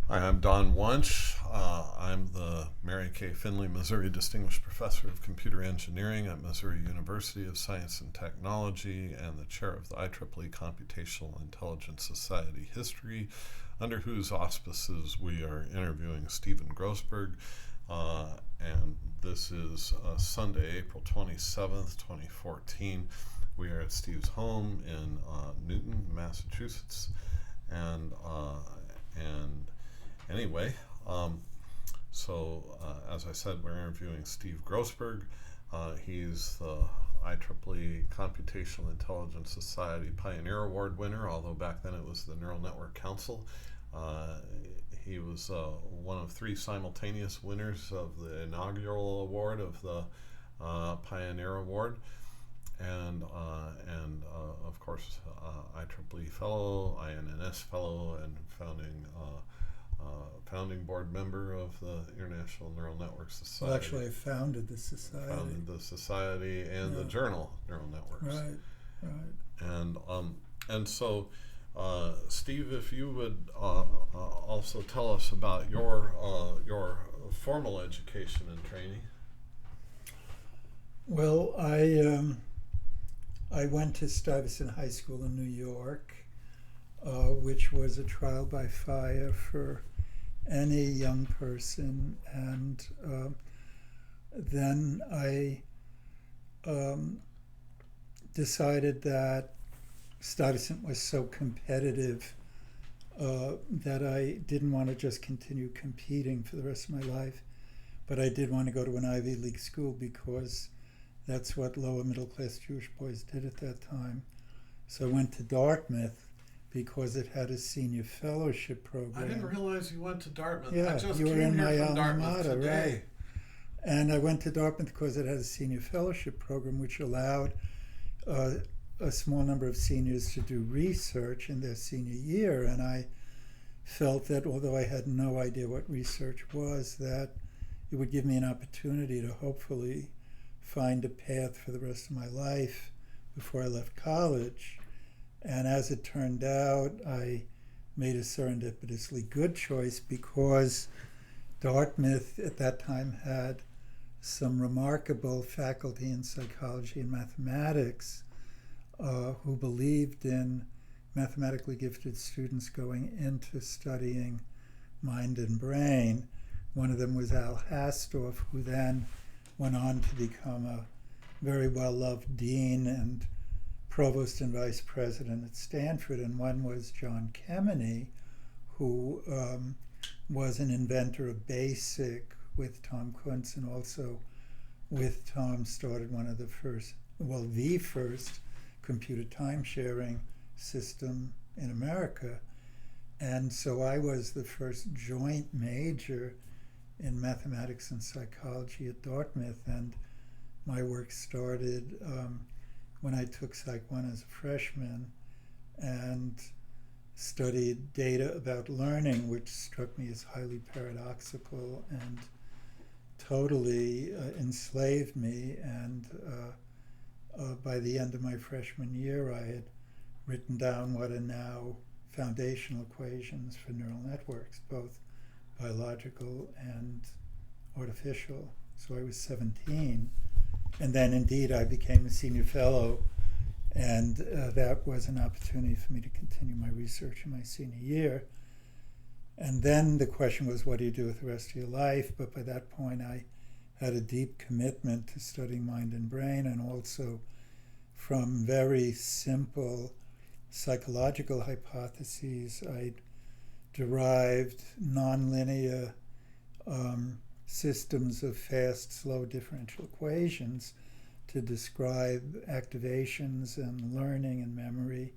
Hi, I'm Don Wunsch. I'm the Mary Kay Finley, Missouri Distinguished Professor of Computer Engineering at Missouri University of Science and Technology and the Chair of the IEEE Computational Intelligence Society History, under whose auspices we are interviewing Stephen Grossberg. And this is Sunday, April 27th, 2014. We are at Steve's home in Newton, Massachusetts. And anyway, as I said, we're interviewing Steve Grossberg. He's the IEEE Computational Intelligence Society Pioneer Award winner, although back then it was the Neural Network Council. He was one of three simultaneous winners of the inaugural award of the Pioneer Award, and of course, IEEE Fellow, INNS Fellow, and founding board member of the International Neural Network Society. Well, actually, I founded the society. Founded the society and the journal Neural Networks. Right. And so, Steve, if you would also tell us about your formal education and training. Well, I went to Stuyvesant High School in New York, which was a trial by fire for any young person, and then I decided that Stuyvesant was so competitive that I didn't want to just continue competing for the rest of my life, but I did want to go to an Ivy League school because that's what lower middle class Jewish boys did at that time. So I went to Dartmouth because it had a senior fellowship program. I didn't realize you went to Dartmouth. Yeah, I just you were came in here my from alma Dartmouth mater, today. right? And I went to Dartmouth because it had a senior fellowship program, which allowed a small number of seniors to do research in their senior year. And I felt that although I had no idea what research was, that it would give me an opportunity to hopefully find a path for the rest of my life before I left college. And as it turned out, I made a serendipitously good choice because Dartmouth at that time had some remarkable faculty in psychology and mathematics who believed in mathematically gifted students going into studying mind and brain. One of them was Al Hastorf, who then went on to become a very well-loved dean and provost and vice president at Stanford, and one was John Kemeny, who was an inventor of BASIC with Tom Kuntz, and also with Tom started one of the first computer time-sharing system in America. And so I was the first joint major in mathematics and psychology at Dartmouth, and my work started when I took Psych 1 as a freshman and studied data about learning, which struck me as highly paradoxical and totally enslaved me. And by the end of my freshman year, I had written down what are now foundational equations for neural networks, both biological and artificial. So I was 17. And then indeed I became a senior fellow, and that was an opportunity for me to continue my research in my senior year. And then the question was, what do you do with the rest of your life? But by that point I had a deep commitment to studying mind and brain, and also from very simple psychological hypotheses I derived nonlinear systems of fast, slow differential equations to describe activations and learning and memory.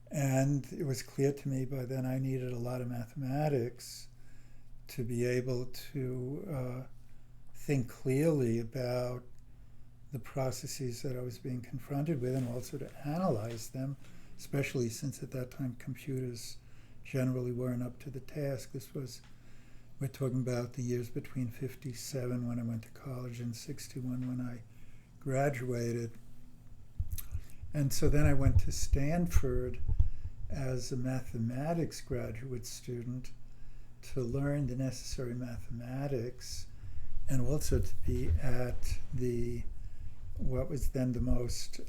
And it was clear to me by then I needed a lot of mathematics to be able to think clearly about the processes that I was being confronted with, and also to analyze them, especially since at that time computers generally weren't up to the task. We're talking about the years between 57 when I went to college and 61 when I graduated. And so then I went to Stanford as a mathematics graduate student, to learn the necessary mathematics and also to be at what was then the most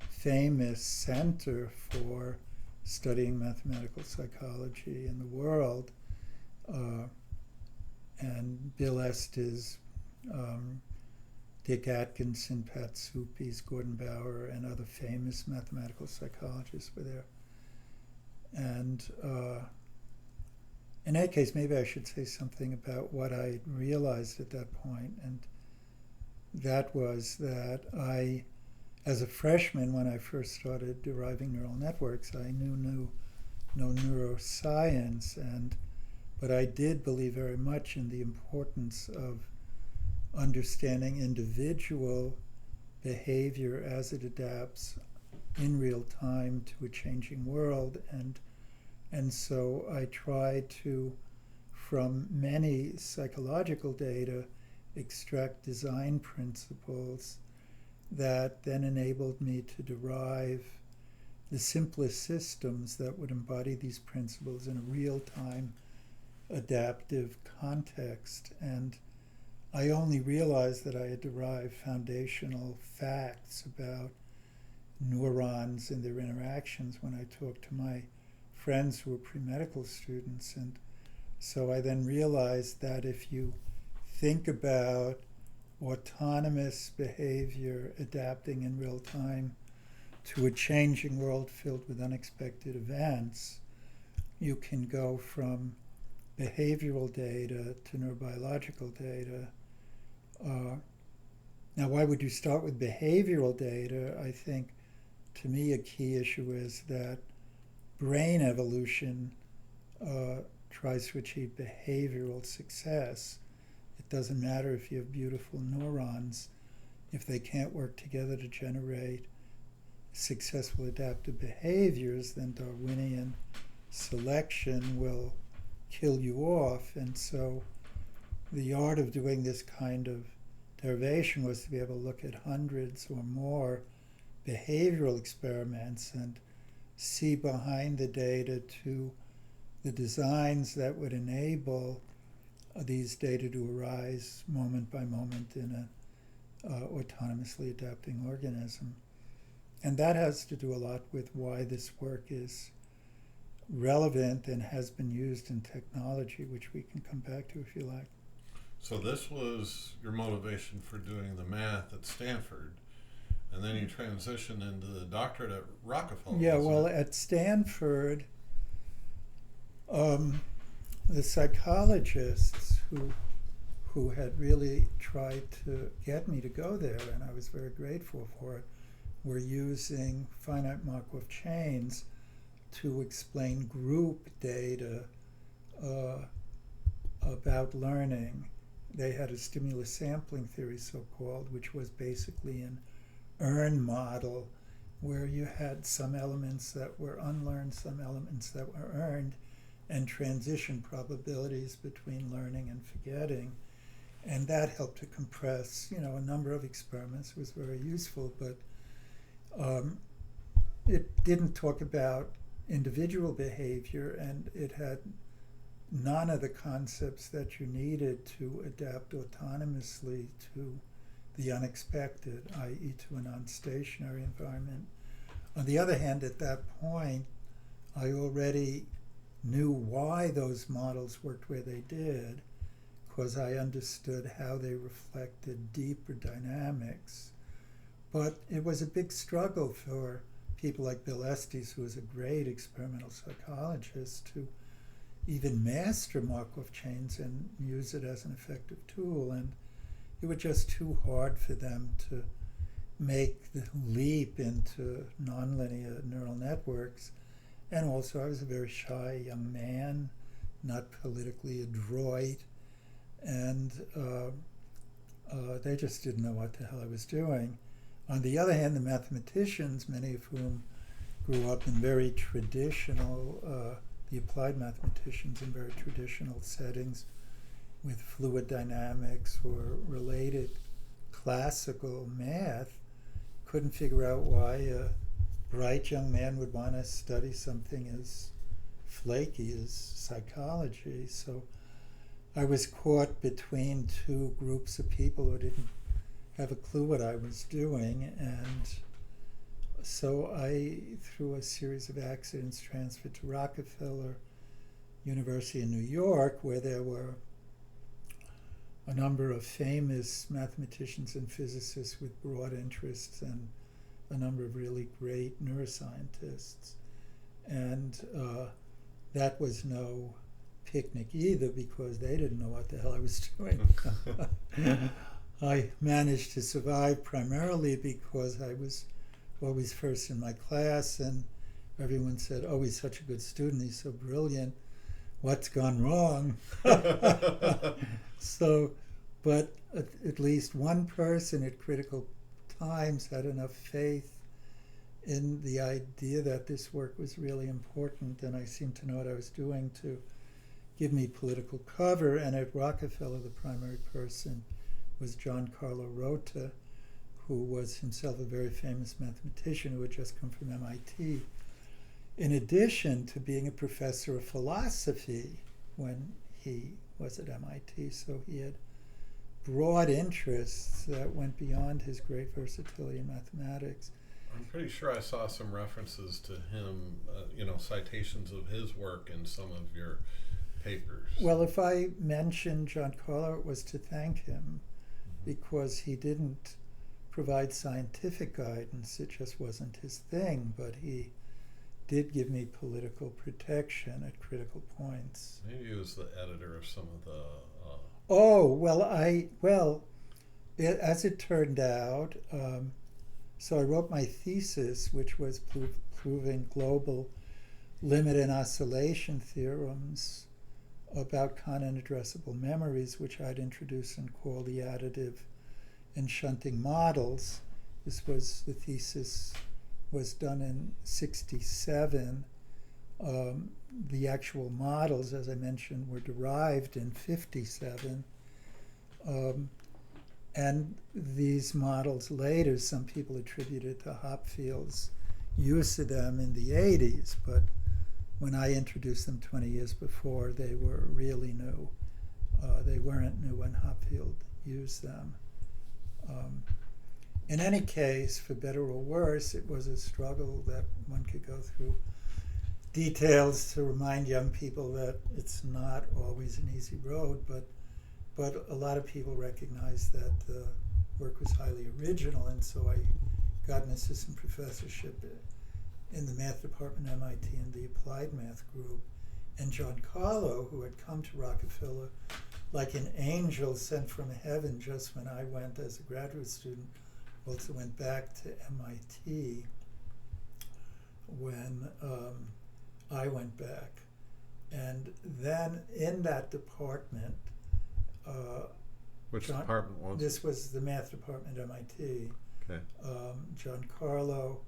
famous center for studying mathematical psychology in the world. And Bill Estes, Dick Atkinson, Pat Suppies, Gordon Bauer, and other famous mathematical psychologists were there. And in any case, maybe I should say something about what I realized at that point. And that was that I, as a freshman, when I first started deriving neural networks, I knew no neuroscience, but I did believe very much in the importance of understanding individual behavior as it adapts in real time to a changing world. And so I tried to, from many psychological data, extract design principles that then enabled me to derive the simplest systems that would embody these principles in a real-time adaptive context. And I only realized that I had derived foundational facts about neurons and their interactions when I talked to my friends who were pre-medical students. And so I then realized that if you think about autonomous behavior adapting in real time to a changing world filled with unexpected events, you can go from behavioral data to neurobiological data. Now, why would you start with behavioral data? I think, to me, a key issue is that brain evolution tries to achieve behavioral success. It doesn't matter if you have beautiful neurons. If they can't work together to generate successful adaptive behaviors, then Darwinian selection will kill you off. And so the art of doing this kind of derivation was to be able to look at hundreds or more behavioral experiments and see behind the data to the designs that would enable these data to arise moment by moment in an autonomously adapting organism. And that has to do a lot with why this work is relevant and has been used in technology, which we can come back to if you like. So this was your motivation for doing the math at Stanford, and then you transitioned into the doctorate at Rockefeller. Yeah, well, at Stanford, the psychologists who had really tried to get me to go there, and I was very grateful for it, were using finite Markov chains to explain group data about learning. They had a stimulus sampling theory, so-called, which was basically an EARN model where you had some elements that were unlearned, some elements that were earned, and transition probabilities between learning and forgetting. And that helped to compress, a number of experiments. It was very useful, but it didn't talk about individual behavior, and it had none of the concepts that you needed to adapt autonomously to the unexpected, i.e. to a non-stationary environment. On the other hand, at that point, I already knew why those models worked where they did, because I understood how they reflected deeper dynamics. But it was a big struggle for people like Bill Estes, who was a great experimental psychologist, to even master Markov chains and use it as an effective tool. And it was just too hard for them to make the leap into nonlinear neural networks. And also, I was a very shy young man, not politically adroit, and they just didn't know what the hell I was doing. On the other hand, the mathematicians, many of whom grew up in very traditional, the applied mathematicians in very traditional settings with fluid dynamics or related classical math, couldn't figure out why a bright young man would want to study something as flaky as psychology. So I was caught between two groups of people who didn't have a clue what I was doing, and so I, through a series of accidents, transferred to Rockefeller University in New York, where there were a number of famous mathematicians and physicists with broad interests and a number of really great neuroscientists. And that was no picnic either, because they didn't know what the hell I was doing. I managed to survive primarily because I was always first in my class, and everyone said, "Oh, he's such a good student, he's so brilliant. What's gone wrong?" So, but at least one person at critical times had enough faith in the idea that this work was really important, and I seemed to know what I was doing, to give me political cover. And at Rockefeller, the primary person was John Carlo Rota, who was himself a very famous mathematician who had just come from MIT, in addition to being a professor of philosophy when he was at MIT. So he had broad interests that went beyond his great versatility in mathematics. I'm pretty sure I saw some references to him, citations of his work in some of your papers. Well, if I mentioned John Carlo, it was to thank him, because he didn't provide scientific guidance. It just wasn't his thing, but he did give me political protection at critical points. Maybe he was the editor of some of the... As it turned out, so I wrote my thesis, which was proving global limit and oscillation theorems about Kahn addressable memories, which I'd introduced and called the additive and shunting models. The thesis was done in 1967. The actual models, as I mentioned, were derived in 1957. And these models later, some people attributed to Hopfield's use of them in the 80s, but when I introduced them 20 years before, they were really new. They weren't new when Hopfield used them. In any case, for better or worse, it was a struggle that one could go through details to remind young people that it's not always an easy road, but a lot of people recognized that the work was highly original, and so I got an assistant professorship in the math department at MIT in the applied math group. And John Carlo, who had come to Rockefeller like an angel sent from heaven just when I went as a graduate student, also went back to MIT when I went back. And then in that department, which department was it? This was the math department at MIT. Okay. John Carlo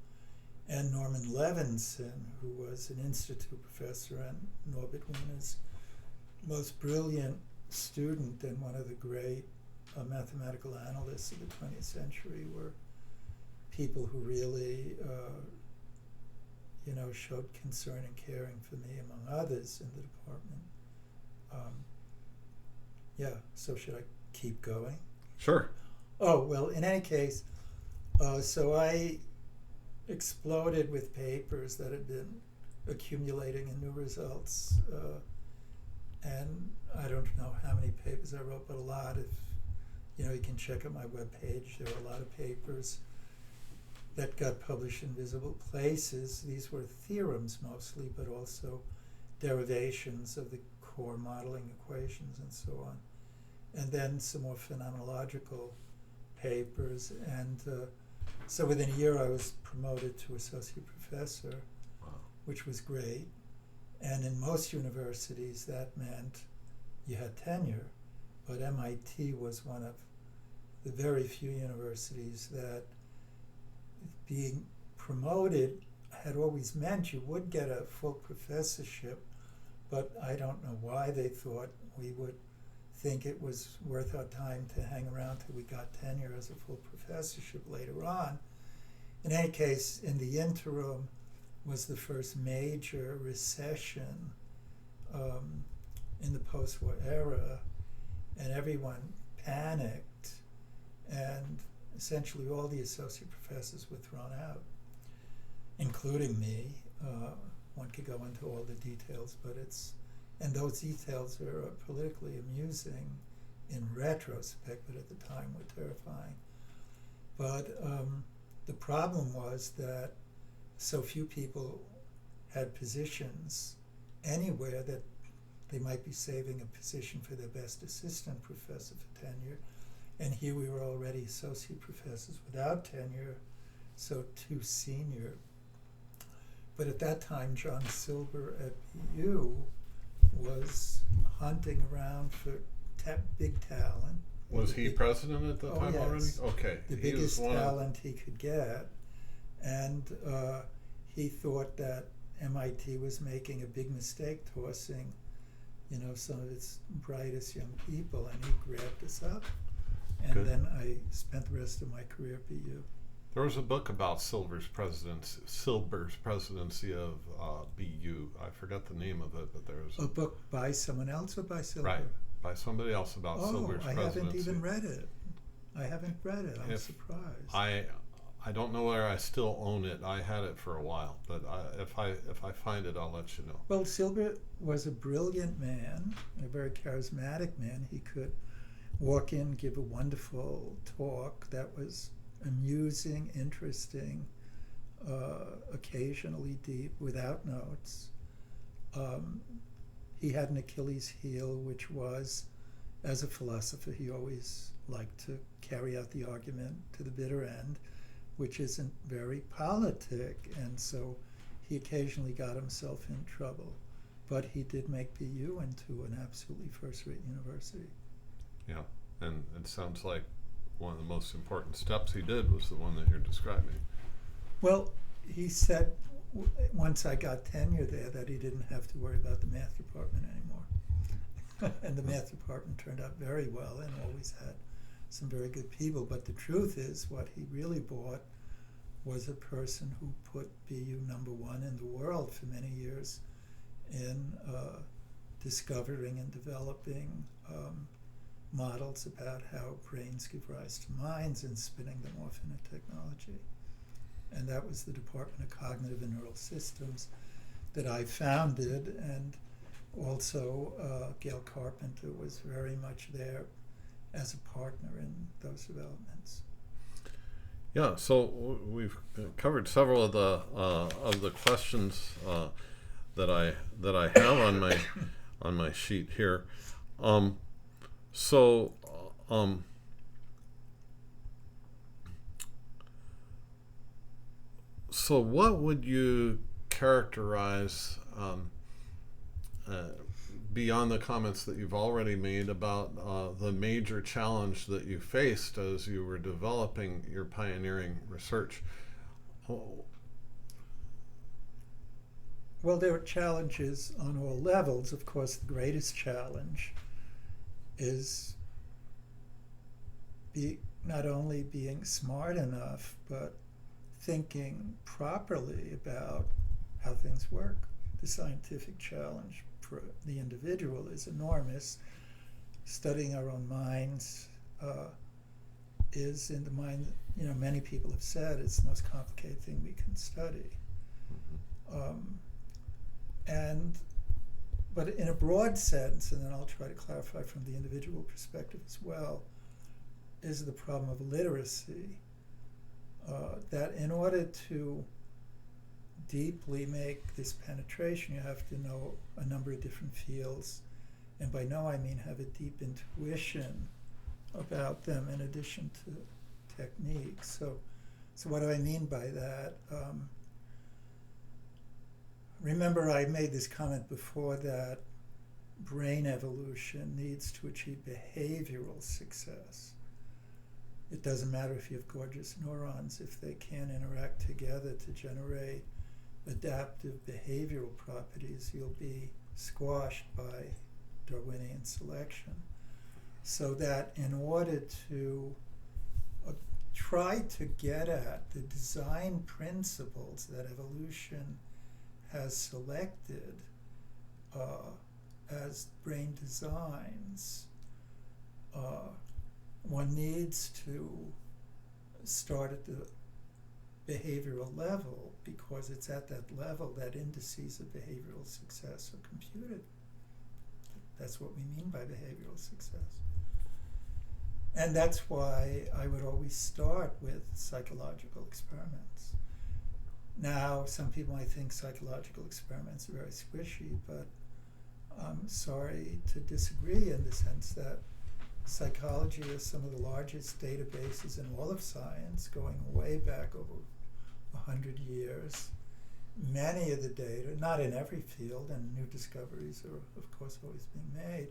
and Norman Levinson, who was an institute professor and Norbert Wiener's most brilliant student and one of the great mathematical analysts of the 20th century, were people who really showed concern and caring for me, among others, in the department. So should I keep going? Sure. Oh, well, in any case, so I exploded with papers that had been accumulating in new results. And I don't know how many papers I wrote, but a lot. If you can check out my webpage, there are a lot of papers that got published in visible places. These were theorems mostly, but also derivations of the core modeling equations and so on. And then some more phenomenological papers. And so within a year I was promoted to associate professor, Wow. which was great. And in most universities that meant you had tenure, but MIT was one of the very few universities that being promoted had always meant you would get a full professorship, but I don't know why they thought we would think it was worth our time to hang around till we got tenure as a full professorship later on. In any case, in the interim was the first major recession in the post-war era, and everyone panicked, and essentially all the associate professors were thrown out, including me. One could go into all the details, and those details are politically amusing in retrospect, but at the time were terrifying. But the problem was that so few people had positions anywhere that they might be saving a position for their best assistant professor for tenure. And here we were already associate professors without tenure, so too senior. But at that time, John Silber at BU was hunting around for big talent. Was he president at the time already? Okay. The biggest talent he could get. And he thought that MIT was making a big mistake tossing, some of its brightest young people, and he grabbed us up. And Good. Then I spent the rest of my career at BU. There was a book about Silber's presidency of BU. I forgot the name of it, but there was a book by someone else or by Silber? Right, by somebody else about Silber's presidency. I haven't even read it. I'm surprised. I don't know where I still own it. I had it for a while, but if I find it, I'll let you know. Well, Silber was a brilliant man, a very charismatic man. He could walk in, give a wonderful talk that was amusing, interesting, occasionally deep, without notes. He had an Achilles heel, which was, as a philosopher, he always liked to carry out the argument to the bitter end, which isn't very politic, and so he occasionally got himself in trouble. But he did make BU into an absolutely first-rate university. Yeah, and it sounds like one of the most important steps he did was the one that you're describing. Well, he said once I got tenure there that he didn't have to worry about the math department anymore. And the math department turned out very well and always had some very good people. But the truth is, what he really bought was a person who put BU #1 in the world for many years in discovering and developing models about how brains give rise to minds and spinning them off into technology. And that was the Department of Cognitive and Neural Systems that I founded, and also Gail Carpenter was very much there as a partner in those developments. Yeah, so we've covered several of the questions that I have on my sheet here. So what would you characterize, beyond the comments that you've already made about the major challenge that you faced as you were developing your pioneering research? Well, there are challenges on all levels. Of course, the greatest challenge is not only being smart enough, but thinking properly about how things work. The scientific challenge for the individual is enormous. Studying our own minds is, in the mind, many people have said, it's the most complicated thing we can study. But in a broad sense, and then I'll try to clarify from the individual perspective as well, is the problem of literacy. That in order to deeply make this penetration, you have to know a number of different fields. And by know, I mean have a deep intuition about them in addition to techniques. So what do I mean by that? Remember, I made this comment before that brain evolution needs to achieve behavioral success. It doesn't matter if you have gorgeous neurons, if they can't interact together to generate adaptive behavioral properties, you'll be squashed by Darwinian selection. So that in order to try to get at the design principles that evolution has selected as brain designs, one needs to start at the behavioral level, because it's at that level that indices of behavioral success are computed. That's what we mean by behavioral success. And that's why I would always start with psychological experiments. Now, some people might think psychological experiments are very squishy, but I'm sorry to disagree in the sense that psychology is some of the largest databases in all of science, going way back over 100 years. Many of the data, not in every field, and new discoveries are, of course, always being made,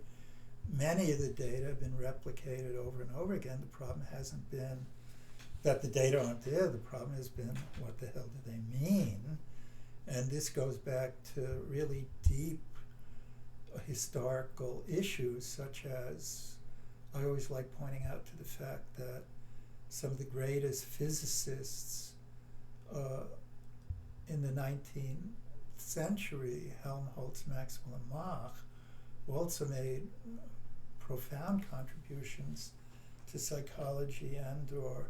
many of the data have been replicated over and over again. The problem hasn't been that the data aren't there. The problem has been, what the hell do they mean? And this goes back to really deep historical issues, such as, I always like pointing out to the fact that some of the greatest physicists in the 19th century, Helmholtz, Maxwell, and Mach, also made profound contributions to psychology and or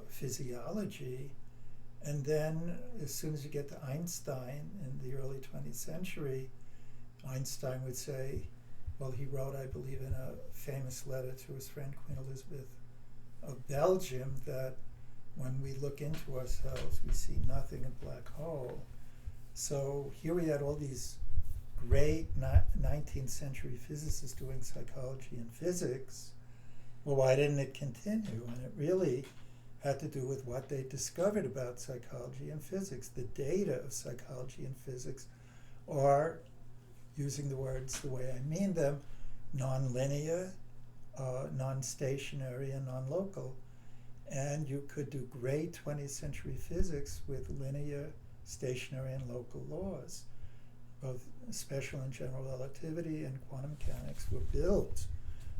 physiology. And then as soon as you get to Einstein in the early 20th century, Einstein would say, well, he wrote, I believe, in a famous letter to his friend Queen Elizabeth of Belgium, that when we look into ourselves, we see nothing, a black hole. So here we had all these great 19th century physicists doing psychology and physics. Well, why didn't it continue? And it really had to do with what they discovered about psychology and physics. The data of psychology and physics are, using the words the way I mean them, non-linear, non-stationary, and non-local. And you could do great 20th century physics with linear, stationary, and local laws. Both special and general relativity and quantum mechanics were built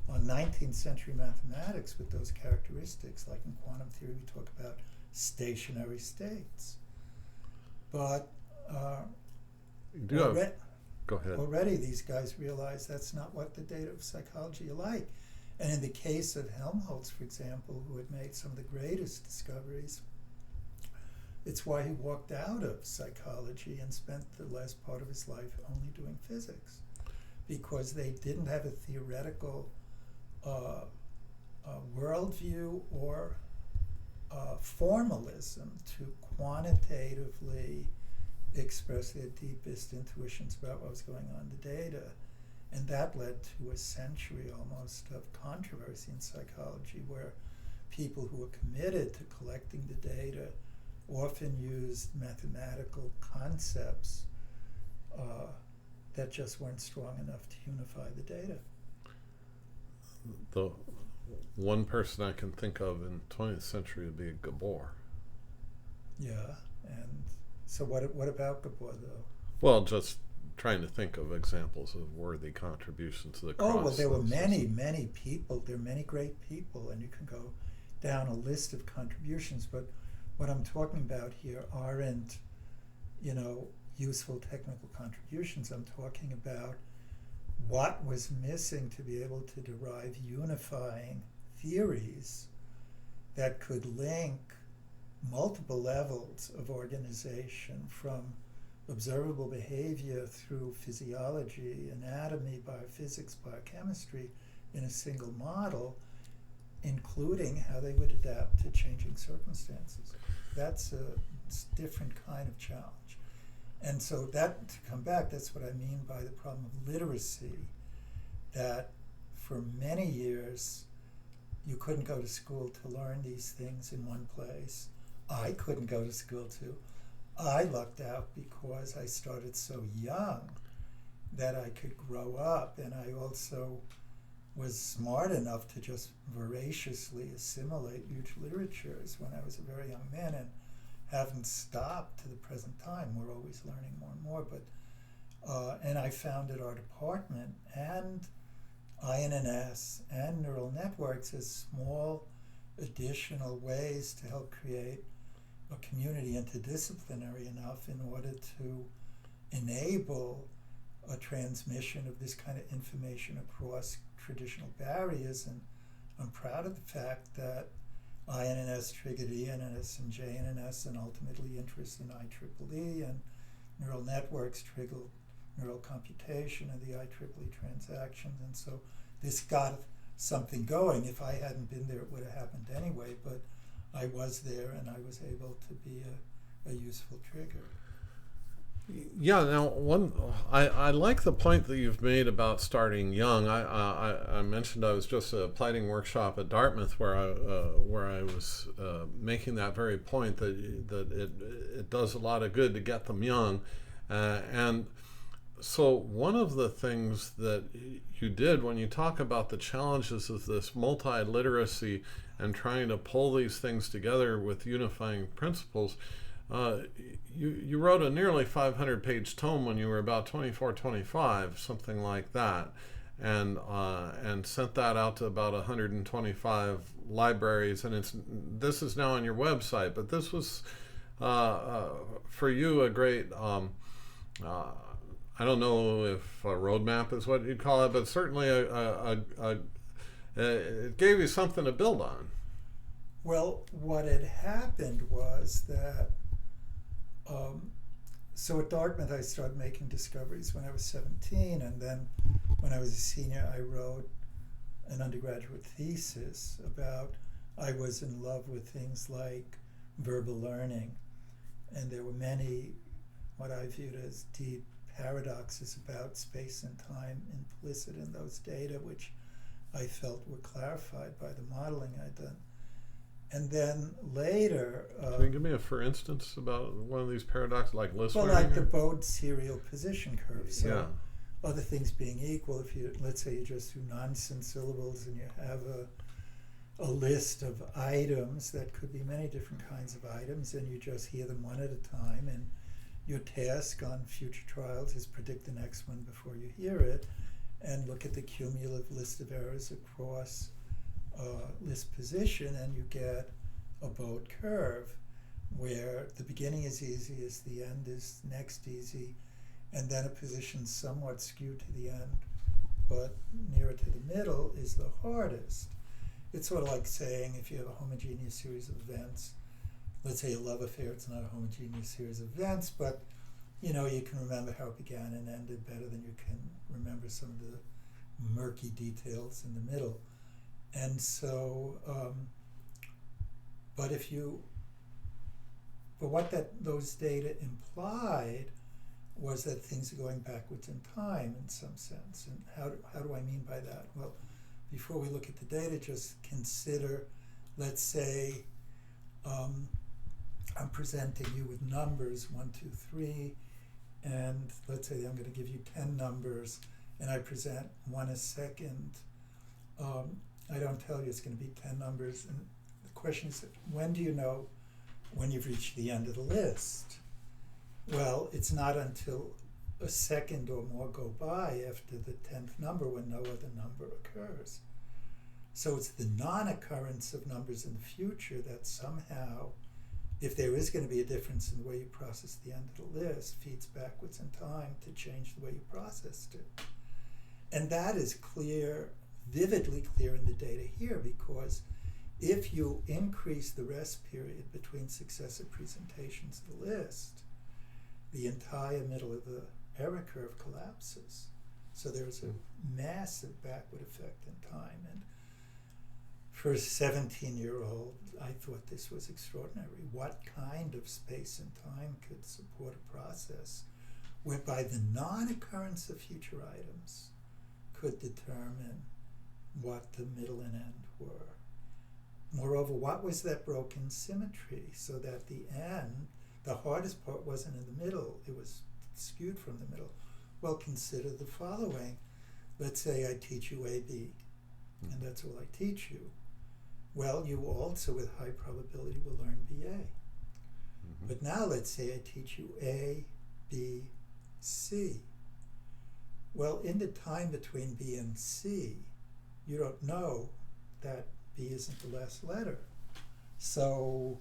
on 19th century mathematics with those characteristics. Like in quantum theory, we talk about stationary states. But go ahead. Already these guys realize that's not what the data of psychology are like. And in the case of Helmholtz, for example, who had made some of the greatest discoveries, it's why he walked out of psychology and spent the last part of his life only doing physics, because they didn't have a theoretical worldview or formalism to quantitatively express their deepest intuitions about what was going on in the data. And that led to a century almost of controversy in psychology, where people who were committed to collecting the data often used mathematical concepts that just weren't strong enough to unify the data. The one person I can think of in the 20th century would be Gabor. Yeah, and so what about Gabor, though? Well, just trying to think of examples of worthy contributions to the cross. Oh, well, there were many people. There are many great people, and you can go down a list of contributions, but what I'm talking about here aren't, useful technical contributions. I'm talking about what was missing to be able to derive unifying theories that could link multiple levels of organization, from observable behavior through physiology, anatomy, biophysics, biochemistry, in a single model, including how they would adapt to changing circumstances. That's a different kind of challenge. And so that, to come back, that's what I mean by the problem of literacy, that for many years you couldn't go to school to learn these things in one place. I couldn't go to school to. I lucked out because I started so young that I could grow up, and I also was smart enough to just voraciously assimilate huge literatures when I was a very young man, and haven't stopped to the present time. We're always learning more and more. But and I founded our department and INNS and neural networks as small additional ways to help create a community interdisciplinary enough in order to enable a transmission of this kind of information across traditional barriers. And I'm proud of the fact that INNS triggered ENNS and JNNS, and ultimately interest in IEEE, and neural networks triggered neural computation and the IEEE transactions. And so this got something going. If I hadn't been there, it would have happened anyway, but I was there and I was able to be a useful trigger. Yeah. Now, I like the point that you've made about starting young. I mentioned I was just at a plighting workshop at Dartmouth where I was making that very point that it does a lot of good to get them young, and so one of the things that you did when you talk about the challenges of this multi-literacy and trying to pull these things together with unifying principles, you wrote a nearly 500-page tome when you were about 24, 25, something like that, and sent that out to about 125 libraries. And this is now on your website, but this was for you a great. I don't know if a roadmap is what you'd call it, but certainly it gave you something to build on. Well, what had happened was that, so at Dartmouth I started making discoveries when I was 17, and then when I was a senior I wrote an undergraduate thesis about, I was in love with things like verbal learning, and there were many what I viewed as deep paradoxes about space and time implicit in those data, which I felt were clarified by the modeling I'd done. And then later... Can you give me for instance about one of these paradoxes, like list learning? Well, like the Bode serial position curve. So yeah. Other things being equal, if you, let's say you just do nonsense syllables and you have a list of items that could be many different kinds of items, and you just hear them one at a time, and your task on future trials is predict the next one before you hear it, and look at the cumulative list of errors across list position, and you get a Bode curve where the beginning is easiest, the end is next easy, and then a position somewhat skewed to the end, but nearer to the middle is the hardest. It's sort of like saying if you have a homogeneous series of events, let's say a love affair, it's not a homogeneous series of events, but you know, you can remember how it began and ended better than you can remember some of the murky details in the middle. And so, but what those data implied was that things are going backwards in time in some sense. And how do I mean by that? Well, before we look at the data, just consider, let's say, I'm presenting you with numbers 1, 2, 3, and let's say I'm going to give you 10 numbers, and I present one a second. I don't tell you it's going to be 10 numbers, and the question is, when do you know when you've reached the end of the list? Well, it's not until a second or more go by after the 10th number when no other number occurs. So it's the non-occurrence of numbers in the future that somehow, if there is going to be a difference in the way you process the end of the list, feeds backwards in time to change the way you processed it. And that is clear, vividly clear in the data here, because if you increase the rest period between successive presentations of the list, the entire middle of the error curve collapses. So there's a massive backward effect in time. And for a 17-year-old, I thought this was extraordinary. What kind of space and time could support a process whereby the non-occurrence of future items could determine what the middle and end were? Moreover, what was that broken symmetry so that the end, the hardest part wasn't in the middle, it was skewed from the middle? Well, consider the following. Let's say I teach you AB, and that's all I teach you. Well, you also, with high probability, will learn BA. Mm-hmm. But now let's say I teach you A, B, C. Well, in the time between B and C, you don't know that B isn't the last letter. So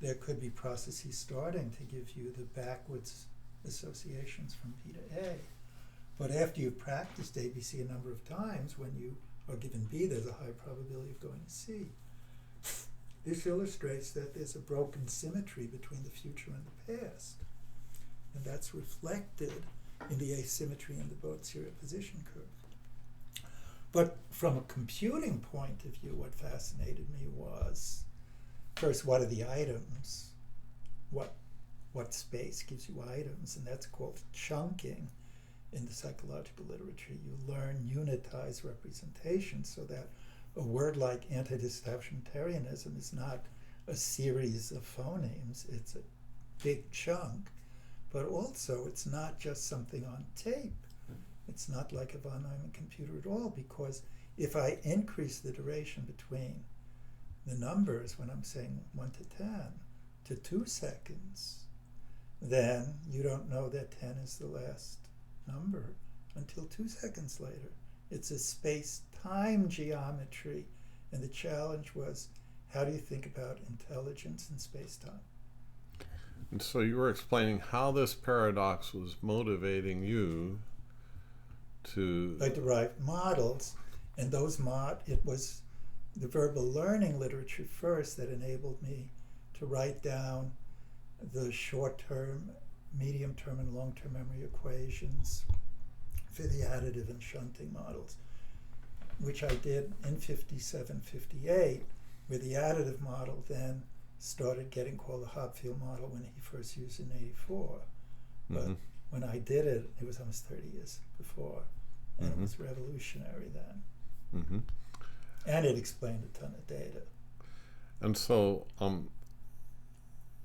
there could be processes starting to give you the backwards associations from B to A. But after you've practiced ABC a number of times, when you are given B, there's a high probability of going to C. This illustrates that there's a broken symmetry between the future and the past. And that's reflected in the asymmetry in the Bode-Serial position curve. But from a computing point of view, what fascinated me was, first, what are the items? What space gives you items? And that's called chunking in the psychological literature. You learn unitized representation so that a word like anti-disestablishmentarianism is not a series of phonemes, it's a big chunk. But also, it's not just something on tape. It's not like a von Neumann computer at all, because if I increase the duration between the numbers, when I'm saying 1 to 10, to 2 seconds, then you don't know that 10 is the last number until 2 seconds later. It's a space-time geometry, and the challenge was, how do you think about intelligence in space-time? And so you were explaining how this paradox was motivating you to... I derived models, and those it was the verbal learning literature first that enabled me to write down the short-term, medium-term, and long-term memory equations for the additive and shunting models, which I did in 57, 58, where the additive model then started getting called the Hopfield model when he first used it in 84. But when I did it, it was almost 30 years before, and it was revolutionary then. And it explained a ton of data. And so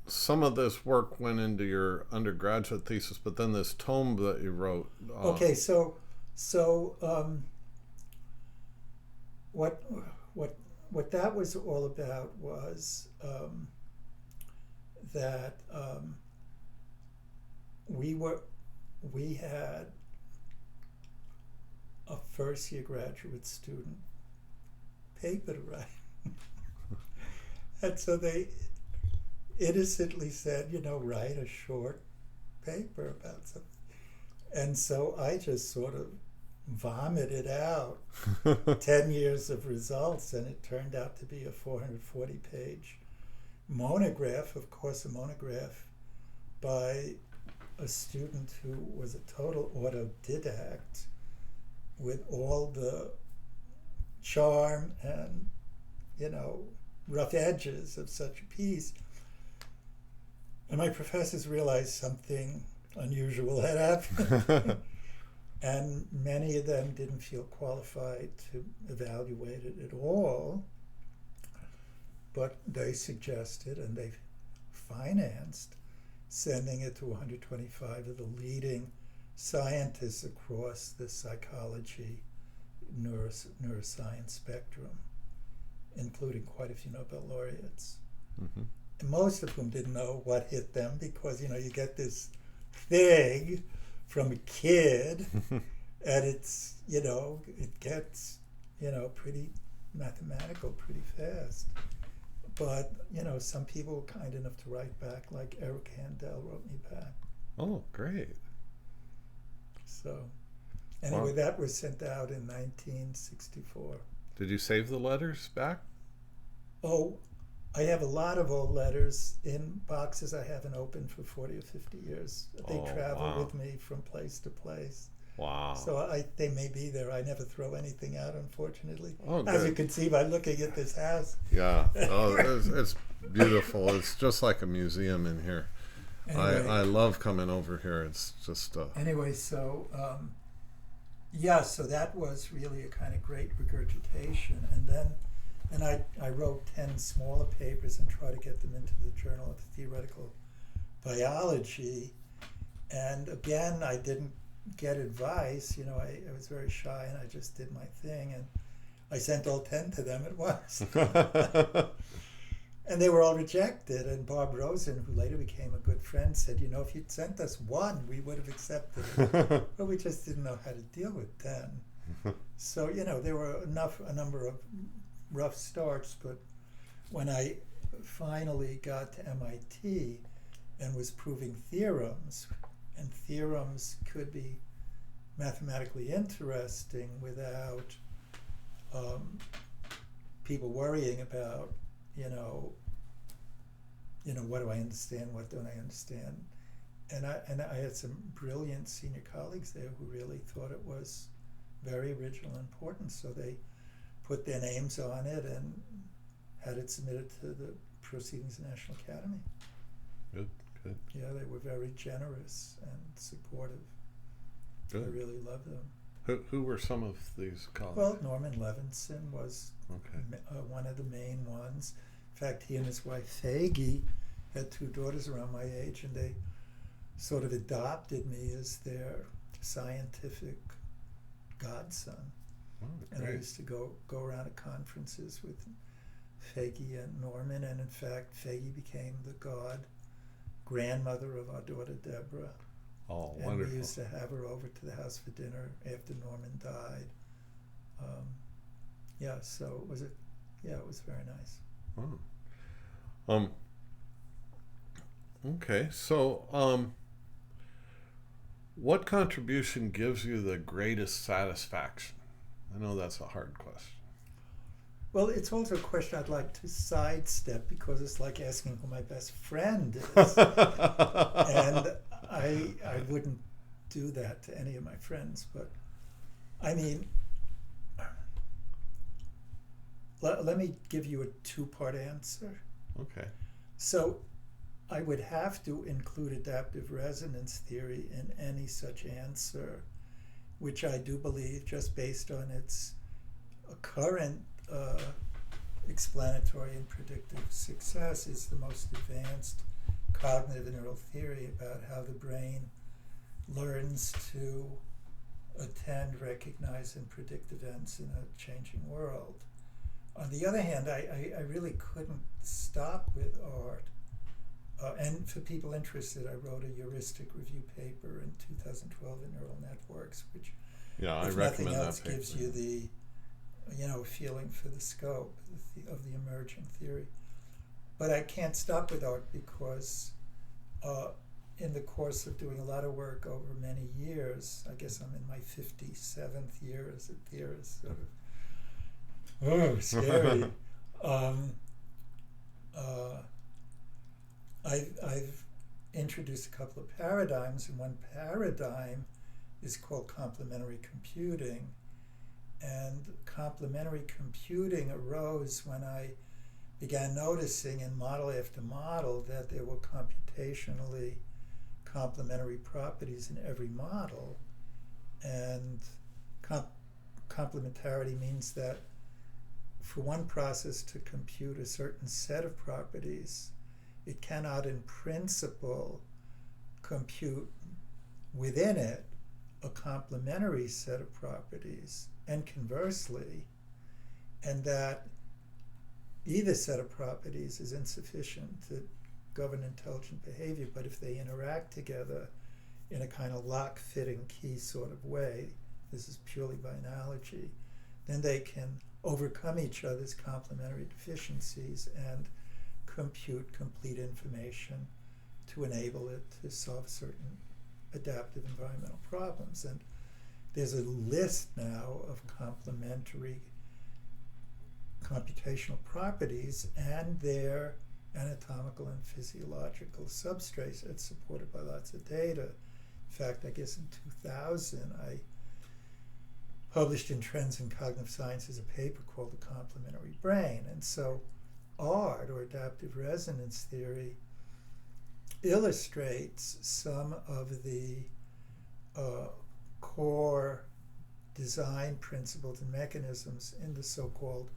some of this work went into your undergraduate thesis, but then this tome that you wrote... Okay, so what that was all about was that we had a first-year graduate student paper to write. And so they innocently said, write a short paper about something. And so I just sort of vomited out 10 years of results, and it turned out to be a 440-page monograph, of course, a monograph by a student who was a total autodidact with all the charm and, rough edges of such a piece. And my professors realized something unusual had happened. And many of them didn't feel qualified to evaluate it at all. But they suggested, and they financed, sending it to 125 of the leading scientists across the psychology, neuroscience spectrum, including quite a few Nobel laureates. And most of whom didn't know what hit them, because, you get this thing from a kid, and it's, it gets, pretty mathematical pretty fast. But, some people were kind enough to write back, like Eric Handel wrote me back. Oh, great. So, anyway, that was sent out in 1964. Did you save the letters back? Oh, I have a lot of old letters in boxes I haven't opened for 40 or 50 years. They travel with me from place to place. Wow. So they may be there. I never throw anything out, unfortunately. Oh, as you can see by looking at this house. Yeah. Oh, it's beautiful. It's just like a museum in here. Anyway, I love coming over here. It's just... Anyway, so... so that was really a kind of great regurgitation. And then I wrote 10 smaller papers and tried to get them into the Journal of Theoretical Biology. And again, I didn't get advice. I was very shy, and I just did my thing. And I sent all 10 to them at once. And they were all rejected. And Bob Rosen, who later became a good friend, said, if you'd sent us one, we would have accepted it. But we just didn't know how to deal with 10. So, there were a number of rough starts, but when I finally got to MIT and was proving theorems, and theorems could be mathematically interesting without people worrying about, what do I understand, what don't I understand. And I had some brilliant senior colleagues there who really thought it was very original and important, so they put their names on it and had it submitted to the Proceedings of the National Academy. Good. Yeah, they were very generous and supportive. Good. I really loved them. Who were some of these colleagues? Well, Norman Levinson was Okay. one of the main ones. In fact, he and his wife Faggy had two daughters around my age, and they sort of adopted me as their scientific godson. Oh, And I great. used to go around to conferences with Faggy and Norman, and in fact, Faggy became the grandmother of our daughter Deborah. Oh, And wonderful. we used to have her over to the house for dinner after Norman died. So it was it was very nice. Oh. Okay, so what contribution gives you the greatest satisfaction? I know that's a hard question. Well, it's also a question I'd like to sidestep because it's like asking who my best friend is. And I wouldn't do that to any of my friends, but I mean, let me give you a two-part answer. Okay. So I would have to include adaptive resonance theory in any such answer, which I do believe, just based on its current explanatory and predictive success, is the most advanced cognitive neural theory about how the brain learns to attend, recognize, and predict events in a changing world. On the other hand, I really couldn't stop with art. And for people interested, I wrote a heuristic review paper in 2012 in Neural Networks, which, I if nothing recommend else, that paper. gives you the feeling for the scope of the emerging theory. But I can't stop with art because in the course of doing a lot of work over many years, I guess I'm in my 57th year as a theorist, sort of, scary. I've introduced a couple of paradigms, and one paradigm is called complementary computing. And complementary computing arose when I began noticing in model after model that there were computationally complementary properties in every model. And complementarity means that for one process to compute a certain set of properties, it cannot in principle compute within it a complementary set of properties, and conversely, and that either set of properties is insufficient to govern intelligent behavior, but if they interact together in a kind of lock-fitting key sort of way, this is purely by analogy, then they can overcome each other's complementary deficiencies and compute complete information to enable it to solve certain adaptive environmental problems. And there's a list now of complementary computational properties and their anatomical and physiological substrates. It's supported by lots of data. In fact, I guess in 2000, I published in Trends in Cognitive Sciences a paper called The Complementary Brain. And so ART, or adaptive resonance theory, illustrates some of the core design principles and mechanisms in the so-called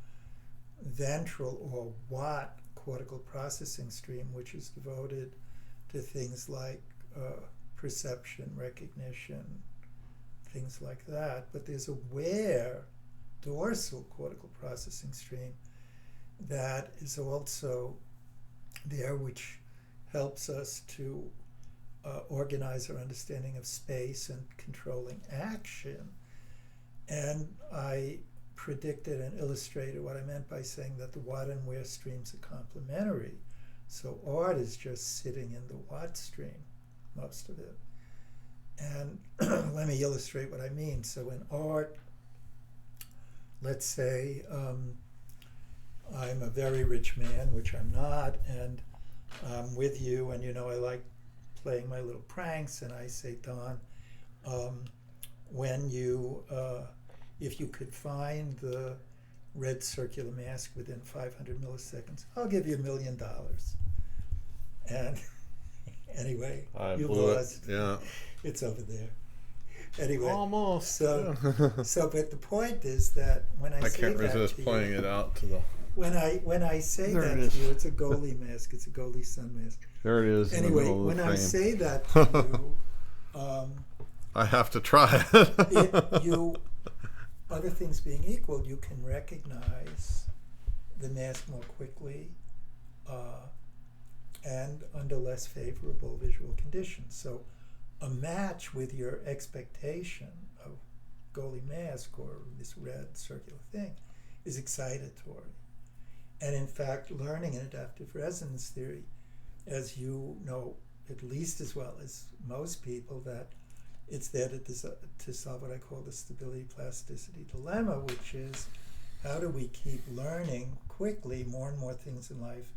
ventral or Watt cortical processing stream, which is devoted to things like perception, recognition, things like that. But there's a where dorsal cortical processing stream that is also there, which helps us to organize our understanding of space and controlling action. And I predicted and illustrated what I meant by saying that the Watt and where streams are complementary. So art is just sitting in the Watt stream, most of it. And let me illustrate what I mean. So in art, let's say I'm a very rich man, which I'm not, and I'm with you, and I like playing my little pranks, and I say, Don, when if you could find the red circular mask within 500 milliseconds, I'll give you $1 million. And anyway, I you blew lost. it. Yeah. It's over there. Anyway, Almost. so Yeah. so, but the point is that when I I say can't that resist to playing you, it out to the. when I say There that it is. to you, it's a goalie mask. It's a goalie sun mask. There it is. In the Anyway, middle of when the I frame. say that to I have to try you, other things being equal, you can recognize the mask more quickly and under less favorable visual conditions. So a match with your expectation of goalie mask or this red circular thing is excitatory. And in fact, learning in adaptive resonance theory, as you know at least as well as most people, that it's there to solve what I call the stability plasticity dilemma, which is how do we keep learning quickly more and more things in life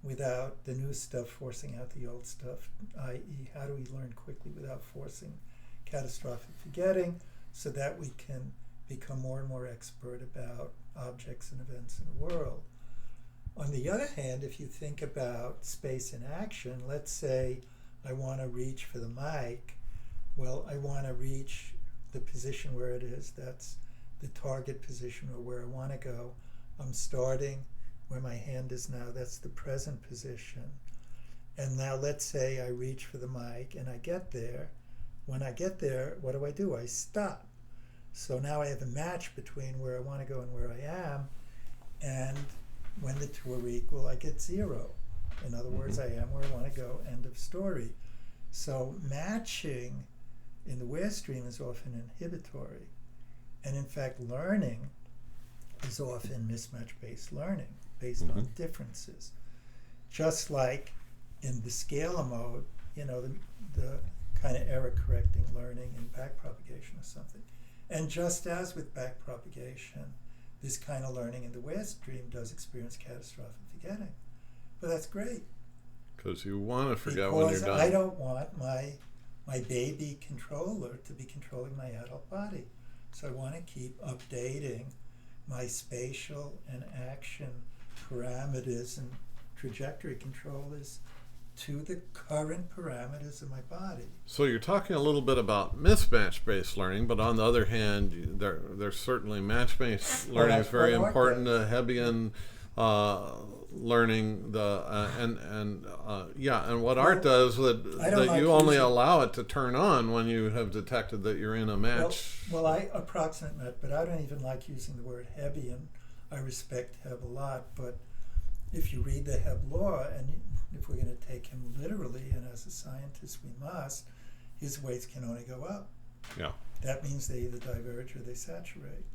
without the new stuff forcing out the old stuff, i.e. how do we learn quickly without forcing catastrophic forgetting so that we can become more and more expert about objects and events in the world. On the other hand, if you think about space in action, let's say I want to reach for the mic. Well, I want to reach the position where it is. That's the target position or where I want to go. I'm starting where my hand is now. That's the present position. And now let's say I reach for the mic and I get there. When I get there, what do? I stop. So now I have a match between where I want to go and where I am. And when the two are equal, I get 0. In other words, I am where I want to go, end of story. So matching in the where stream is often inhibitory. And in fact, learning is often mismatch-based learning based on differences. Just like in the scalar mode, the kind of error-correcting learning in backpropagation or something. And just as with backpropagation, this kind of learning in the where stream does experience catastrophic forgetting. But that's great. Because you want to forget because when you're done. I don't want my baby controller to be controlling my adult body. So I want to keep updating my spatial and action parameters and trajectory controllers to the current parameters of my body. So you're talking a little bit about mismatch-based learning, but on the other hand, there's certainly match-based learning is very important. Hebbian learning, and what art does that you only allow it to turn on when you have detected that you're in a match. Well, I approximate that, but I don't even like using the word Hebbian. I respect Hebb a lot, but if you read the Hebb law, and if we're going to take him literally, and as a scientist we must, his weights can only go up. Yeah. That means they either diverge or they saturate.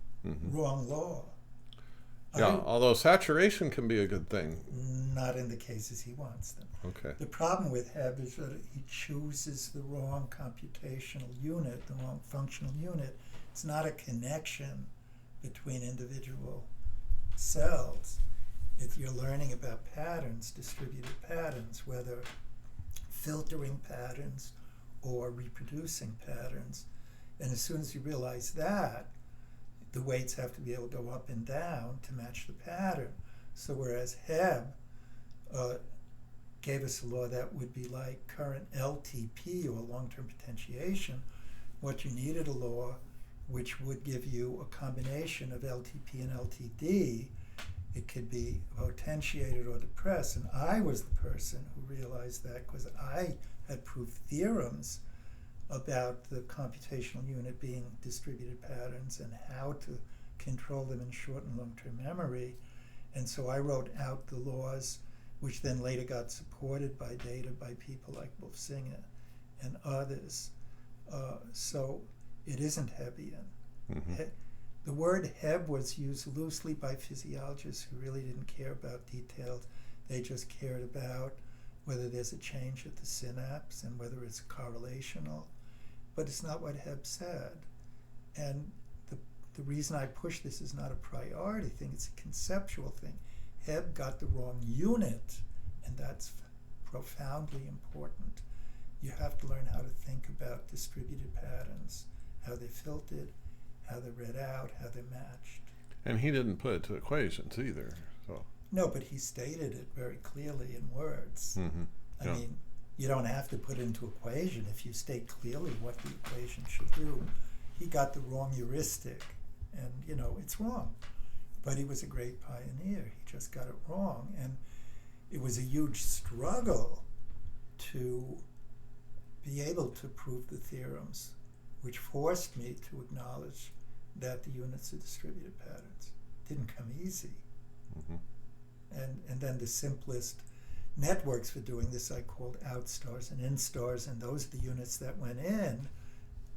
Wrong law. Yeah, although saturation can be a good thing. Not in the cases he wants them. Okay. The problem with Hebb is that he chooses the wrong computational unit, the wrong functional unit. It's not a connection between individual cells. If you're learning about patterns, distributed patterns, whether filtering patterns or reproducing patterns, and as soon as you realize that, the weights have to be able to go up and down to match the pattern. So whereas Hebb gave us a law that would be like current LTP or long-term potentiation, what you needed a law which would give you a combination of LTP and LTD. It could be potentiated or depressed. And I was the person who realized that because I had proved theorems about the computational unit being distributed patterns and how to control them in short and long-term memory. And so I wrote out the laws, which then later got supported by data by people like Wolfsinger and others. So it isn't Hebbian. The word Hebb was used loosely by physiologists who really didn't care about details. They just cared about whether there's a change at the synapse and whether it's correlational. but it's not what Hebb said. And the reason I push this is not a priority thing, it's a conceptual thing. Hebb got the wrong unit, and that's profoundly important. You have to learn how to think about distributed patterns, how they're filtered, how they're read out, how they're matched. And he didn't put it to equations either. So. No, but he stated it very clearly in words. Mm-hmm. I mean, you don't have to put it into equation if you state clearly what the equation should do. He got the wrong heuristic, and, it's wrong. But he was a great pioneer. He just got it wrong. And it was a huge struggle to be able to prove the theorems, which forced me to acknowledge that the units are distributed patterns. Didn't come easy. Mm-hmm. And then the simplest networks for doing this I called outstars and instars, and those are the units that went in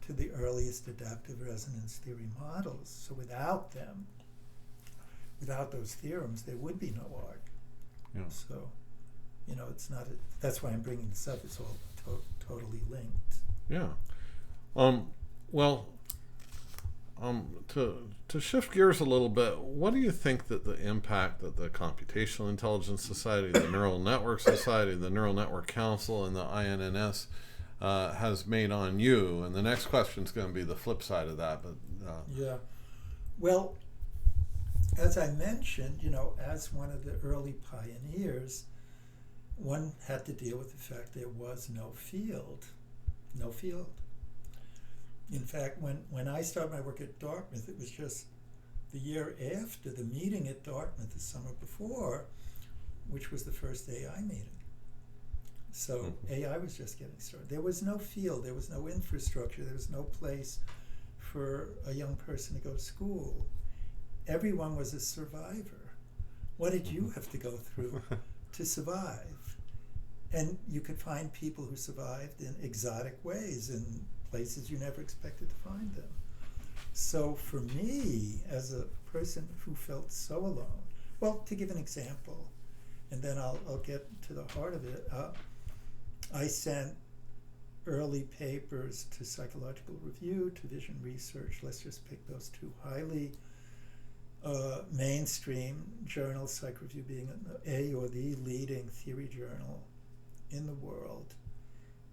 to the earliest adaptive resonance theory models. So without them, without those theorems, there would be no art. Yeah. So, it's not. That's why I'm bringing this up. It's all totally linked. Yeah. To shift gears a little bit, what do you think that the impact that the Computational Intelligence Society, the Neural Network Society, the Neural Network Council, and the INNS has made on you? And the next question is going to be the flip side of that. But yeah. Well, as I mentioned, as one of the early pioneers, one had to deal with the fact there was no field. No field. In fact, when I started my work at Dartmouth, it was just the year after the meeting at Dartmouth the summer before, which was the first AI meeting. So AI was just getting started. There was no field, there was no infrastructure, there was no place for a young person to go to school. Everyone was a survivor. What did you have to go through to survive? And you could find people who survived in exotic ways, in places you never expected to find them. So for me, as a person who felt so alone, well, to give an example, and then I'll get to the heart of it, I sent early papers to Psychological Review, to Vision Research. Let's just pick those two highly mainstream journals, Psych Review being a or the leading theory journal in the world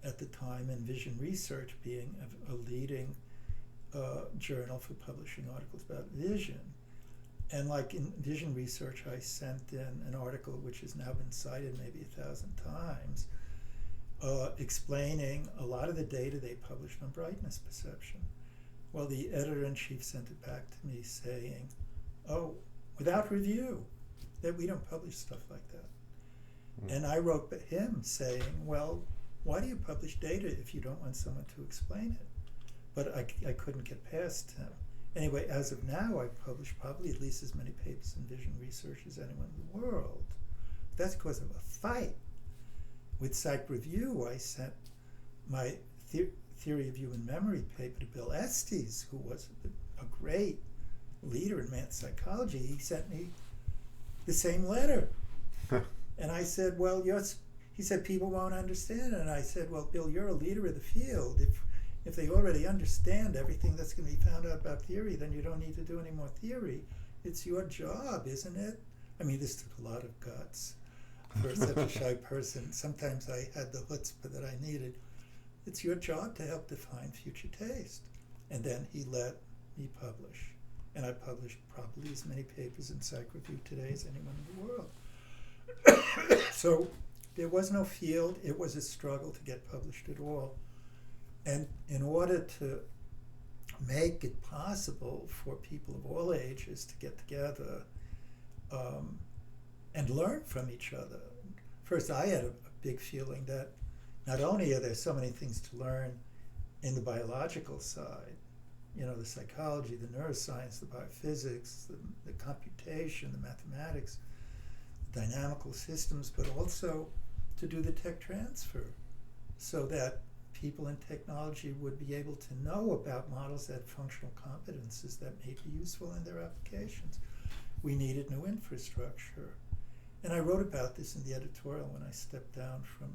at the time, and Vision Research being a leading journal for publishing articles about vision. And like in Vision Research, I sent in an article which has now been cited maybe 1,000 times, explaining a lot of the data they published on brightness perception. Well, the editor-in-chief sent it back to me saying, oh, without review, that we don't publish stuff like that. And I wrote him saying, well, why do you publish data if you don't want someone to explain it? But I couldn't get past him. Anyway, as of now, I've published probably at least as many papers in Vision Research as anyone in the world. That's because of a fight. With Psych Review, I sent my Theory of Human Memory paper to Bill Estes, who was a great leader in math psychology. He sent me the same letter. And I said, well, he said, people won't understand it. And I said, well, Bill, you're a leader of the field. If they already understand everything that's going to be found out about theory, then you don't need to do any more theory. It's your job, isn't it? I mean, this took a lot of guts for such a shy person. Sometimes I had the chutzpah that I needed. It's your job to help define future taste. And then he let me publish. And I published probably as many papers in Psych Review today as anyone in the world. So there was no field. It was a struggle to get published at all. And in order to make it possible for people of all ages to get together and learn from each other, first I had a big feeling that not only are there so many things to learn in the biological side, the psychology, the neuroscience, the biophysics, the computation, the mathematics, the dynamical systems, but also to do the tech transfer so that people in technology would be able to know about models that had functional competences that may be useful in their applications. We needed new infrastructure. And I wrote about this in the editorial when I stepped down from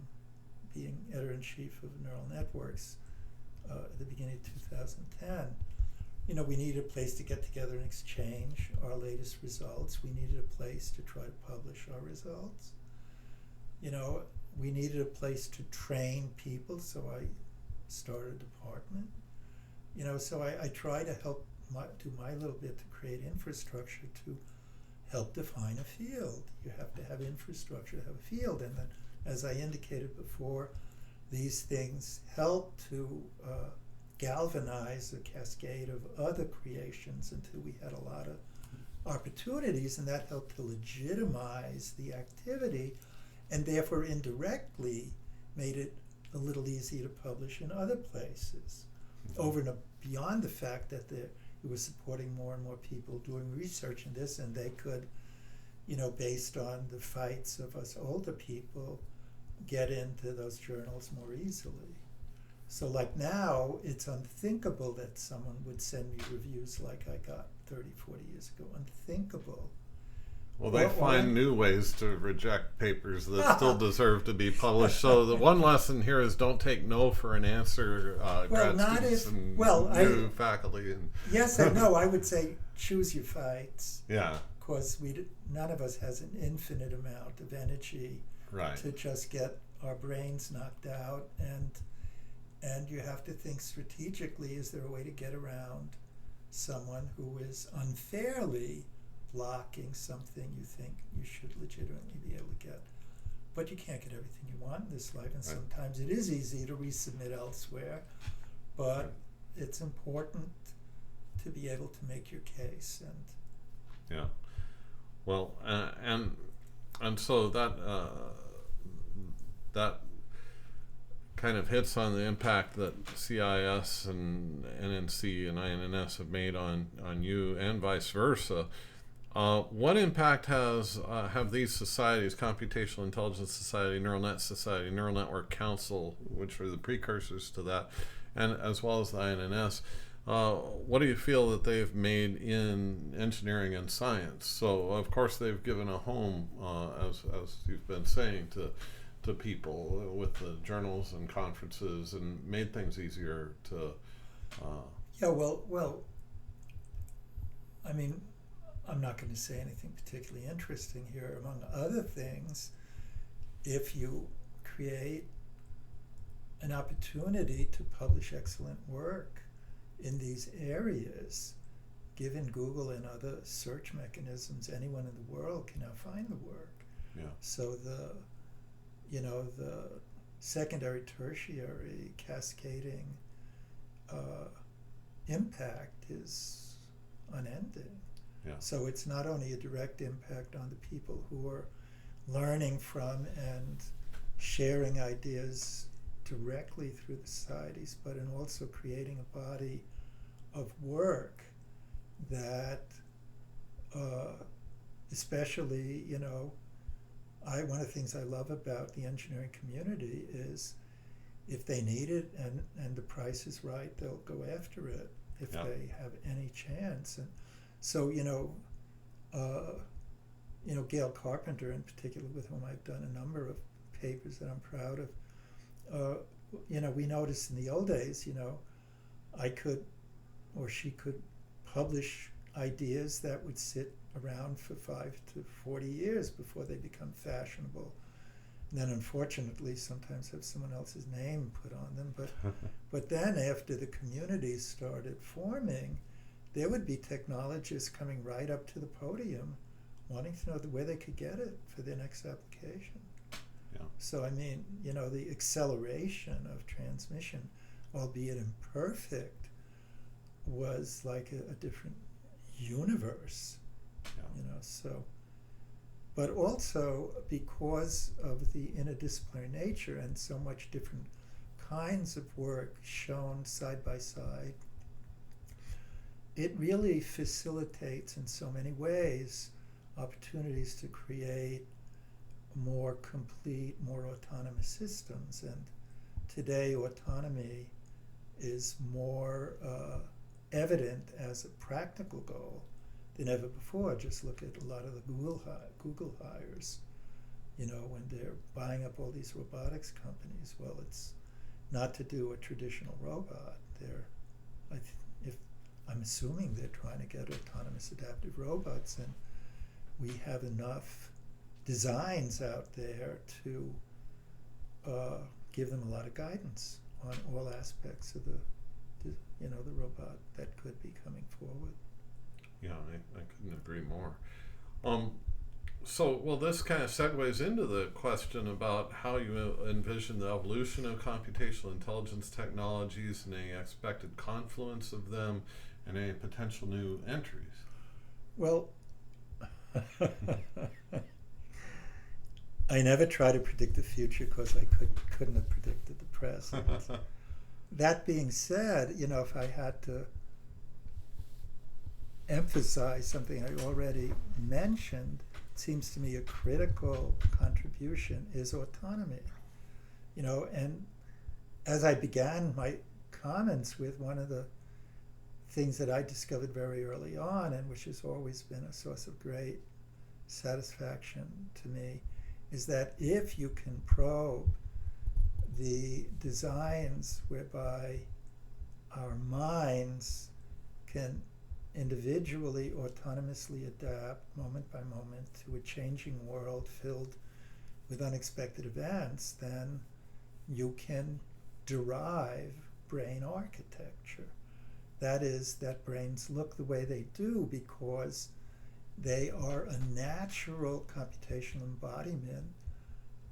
being editor-in-chief of Neural Networks at the beginning of 2010, we needed a place to get together and exchange our latest results. We needed a place to try to publish our results. We needed a place to train people, so I started a department. So I try to help do my little bit to create infrastructure to help define a field. You have to have infrastructure to have a field, and then, as I indicated before, these things help to galvanize a cascade of other creations until we had a lot of opportunities, and that helped to legitimize the activity, and therefore indirectly made it a little easier to publish in other places, over and beyond the fact that it was supporting more and more people doing research in this, and they could, based on the fights of us older people, get into those journals more easily. So like now, it's unthinkable that someone would send me reviews like I got 30, 40 years ago. Unthinkable. Well, they find new ways to reject papers that still deserve to be published. So the one lesson here is don't take no for an answer, grad students and new faculty. Yes and no. I would say choose your fights. Yeah. Because none of us has an infinite amount of energy to just get our brains knocked out, and you have to think strategically, is there a way to get around someone who is unfairly blocking something you think you should legitimately be able to get? But you can't get everything you want in this life, and sometimes it is easy to resubmit elsewhere, but it's important to be able to make your case. And yeah, well, and so that kind of hits on the impact that CIS and NNC and INNS have made on you, and vice versa. What impact have these societies, Computational Intelligence Society, Neural Net Society, Neural Network Council, which are the precursors to that, and as well as the INNS, what do you feel that they've made in engineering and science? So, of course, they've given a home, as you've been saying, to people with the journals and conferences, and made things easier to... Well, I mean, I'm not going to say anything particularly interesting here. Among other things, if you create an opportunity to publish excellent work in these areas, given Google and other search mechanisms, anyone in the world can now find the work. Yeah. So the secondary, tertiary, cascading impact is unending. Yeah. So it's not only a direct impact on the people who are learning from and sharing ideas directly through the societies, but in also creating a body of work that, especially, one of the things I love about the engineering community is if they need it and the price is right, they'll go after it if they have any chance. And so, Gail Carpenter in particular, with whom I've done a number of papers that I'm proud of, we noticed in the old days, I could or she could publish ideas that would sit around for 5 to 40 years before they become fashionable. And then unfortunately sometimes have someone else's name put on them. But then after the communities started forming, there would be technologists coming right up to the podium wanting to know where they could get it for their next application. Yeah. So I mean, the acceleration of transmission, albeit imperfect, was like a different universe. So, but also because of the interdisciplinary nature and so much different kinds of work shown side by side, it really facilitates in so many ways opportunities to create more complete, more autonomous systems. And today autonomy is more evident as a practical goal than ever before. Just look at a lot of the Google hires, when they're buying up all these robotics companies. Well, not to do a traditional robot. If I'm assuming they're trying to get autonomous adaptive robots, and we have enough designs out there to give them a lot of guidance on all aspects of the robot that could be coming forward. Yeah, I couldn't agree more. So, well, this kind of segues into the question about how you envision the evolution of computational intelligence technologies and any expected confluence of them and any potential new entries. Well, I never try to predict the future because I couldn't have predicted the present. That being said, if I had to emphasize something I already mentioned, it seems to me a critical contribution is autonomy. And as I began my comments with, one of the things that I discovered very early on, and which has always been a source of great satisfaction to me, is that if you can probe the designs whereby our minds can individually, autonomously adapt moment by moment to a changing world filled with unexpected events, then you can derive brain architecture. That is, that brains look the way they do because they are a natural computational embodiment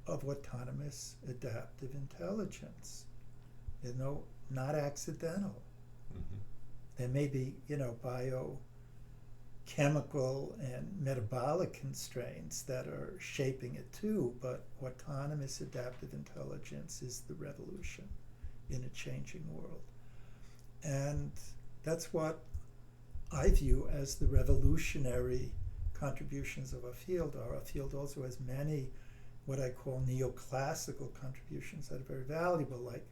of autonomous adaptive intelligence. They're not accidental. Mm-hmm. There may be, biochemical and metabolic constraints that are shaping it too, but autonomous adaptive intelligence is the revolution in a changing world. And that's what I view as the revolutionary contributions of our field. Our field also has many what I call neoclassical contributions that are very valuable, like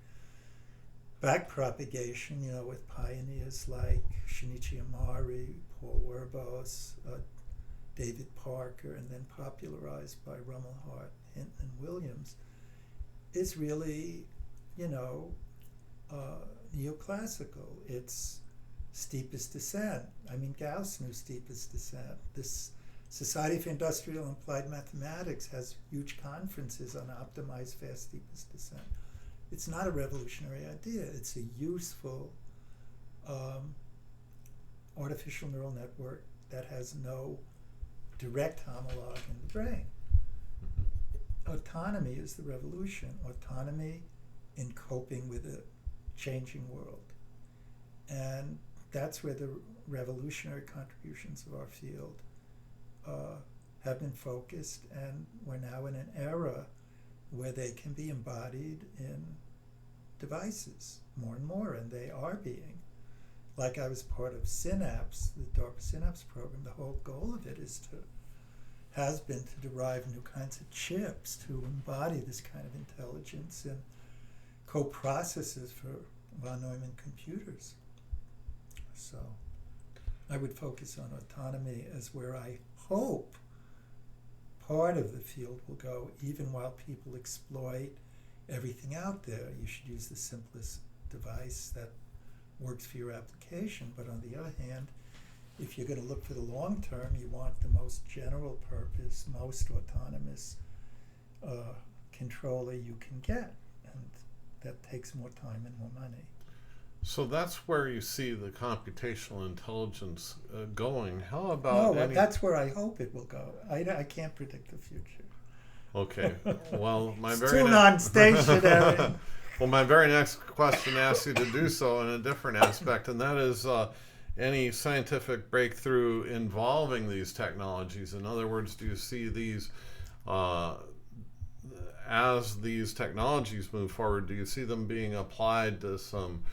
backpropagation, with pioneers like Shinichi Amari, Paul Werbos, David Parker, and then popularized by Rummel, Hart, Hinton, and Williams, is really, neoclassical. It's steepest descent. Gauss knew steepest descent. This Society for Industrial and Applied Mathematics has huge conferences on optimized fast steepest descent. It's not a revolutionary idea. It's a useful artificial neural network that has no direct homologue in the brain. Mm-hmm. Autonomy is the revolution. Autonomy in coping with a changing world. And that's where the revolutionary contributions of our field have been focused, and we're now in an era where they can be embodied in devices more and more, and they are being. Like, I was part of Synapse, the DARPA Synapse program. The whole goal of it has been to derive new kinds of chips to embody this kind of intelligence in co-processors for von Neumann computers. So I would focus on autonomy as where I hope part of the field will go, even while people exploit everything out there. You should use the simplest device that works for your application. But on the other hand, if you're going to look for the long term, you want the most general purpose, most autonomous controller you can get. And that takes more time and more money. So that's where you see the computational intelligence going. How about that's where I hope it will go. I can't predict the future. Okay. Well, too non-stationary. Well, my very next question asks you to do so in a different aspect, and that is any scientific breakthrough involving these technologies. In other words, do you see these as these technologies move forward? Do you see them being applied to some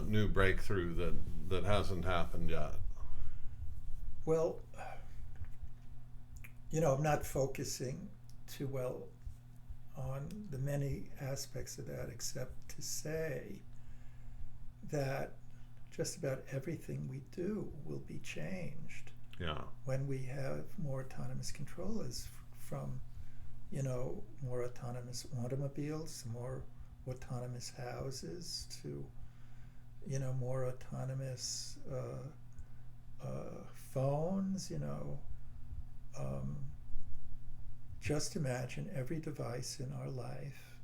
new breakthrough that hasn't happened yet? Well, I'm not focusing too well on the many aspects of that, except to say that just about everything we do will be changed when we have more autonomous controllers, from more autonomous automobiles, more autonomous houses to, more autonomous phones, just imagine every device in our life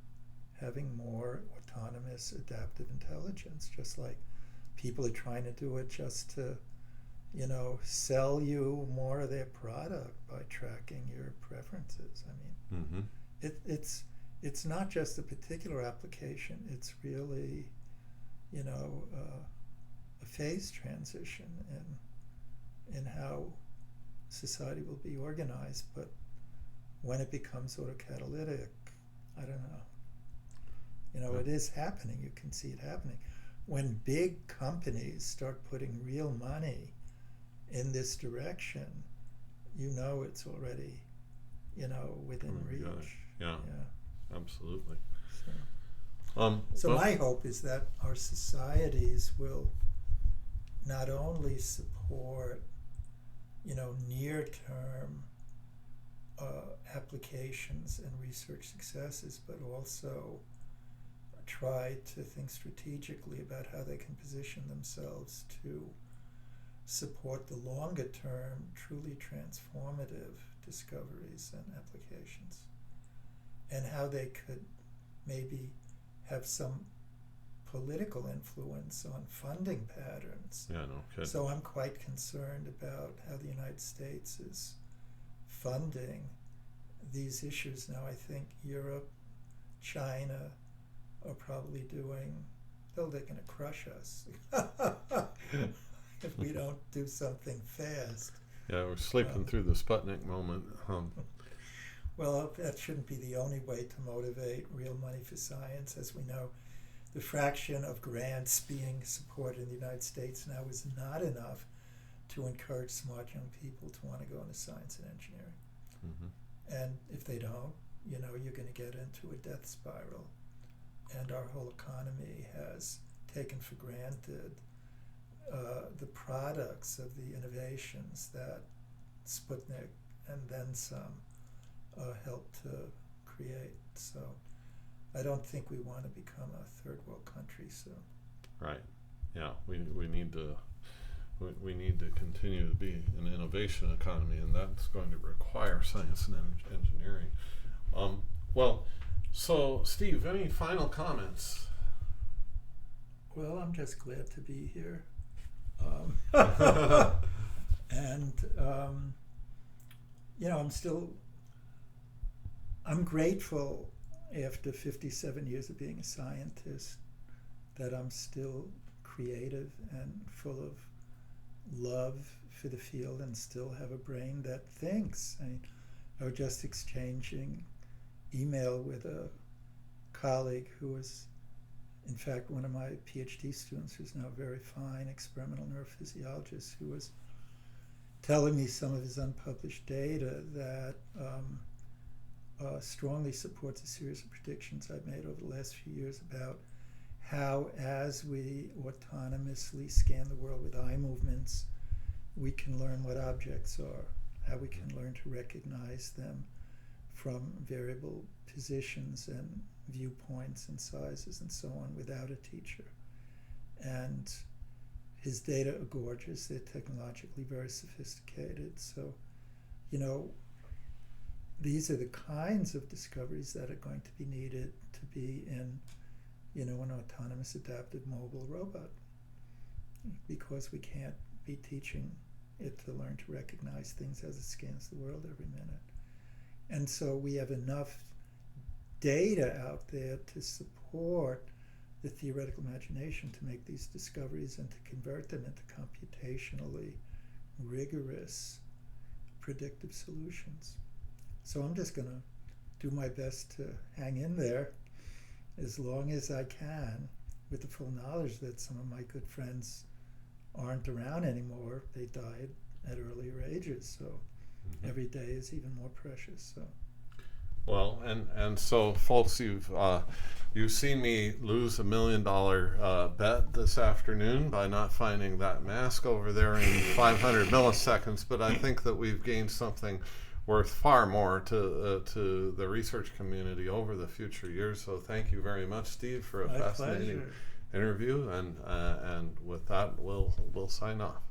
having more autonomous adaptive intelligence, just like people are trying to do it just to, sell you more of their product by tracking your preferences. I mean, it's not just a particular application. It's really, a phase transition in how society will be organized. But when it becomes autocatalytic, I don't know. It is happening. You can see it happening. When big companies start putting real money in this direction, it's already, within reach. Yeah, absolutely. So my hope is that our societies will not only support, near-term applications and research successes, but also try to think strategically about how they can position themselves to support the longer term, truly transformative discoveries and applications, and how they could maybe have some political influence on funding patterns. Yeah, no kidding. So I'm quite concerned about how the United States is funding these issues now. I think Europe, China are probably they're going to crush us if we don't do something fast. Yeah, we're sleeping through the Sputnik moment. Well, that shouldn't be the only way to motivate real money for science. As we know, the fraction of grants being supported in the United States now is not enough to encourage smart young people to want to go into science and engineering. And if they don't, you're going to get into a death spiral. And our whole economy has taken for granted the products of the innovations that Sputnik and then some helped to create. So I don't think we want to become a third world country soon. Right. Yeah. We need to continue to be an innovation economy, and that's going to require science and engineering. So Steve, any final comments? Well, I'm just glad to be here. And I'm grateful after 57 years of being a scientist that I'm still creative and full of love for the field and still have a brain that thinks. I was just exchanging email with a colleague who was, in fact, one of my PhD students, who's now a very fine experimental neurophysiologist, who was telling me some of his unpublished data that strongly supports a series of predictions I've made over the last few years about how, as we autonomously scan the world with eye movements, we can learn what objects are, how we can learn to recognize them from variable positions and viewpoints and sizes and so on without a teacher. And his data are gorgeous. They're technologically very sophisticated. So, these are the kinds of discoveries that are going to be needed to be in, an autonomous, adaptive, mobile robot, because we can't be teaching it to learn to recognize things as it scans the world every minute. And so we have enough data out there to support the theoretical imagination to make these discoveries and to convert them into computationally rigorous predictive solutions. So I'm just going to do my best to hang in there as long as I can, with the full knowledge that some of my good friends aren't around anymore. They died at earlier ages, so every day is even more precious. So. Well, and so, folks, you've seen me lose $1 million bet this afternoon by not finding that mask over there in 500 milliseconds, but I think that we've gained something worth far more to the research community over the future years. So thank you very much, Steve, for a My fascinating pleasure. interview. And with that, we'll sign off.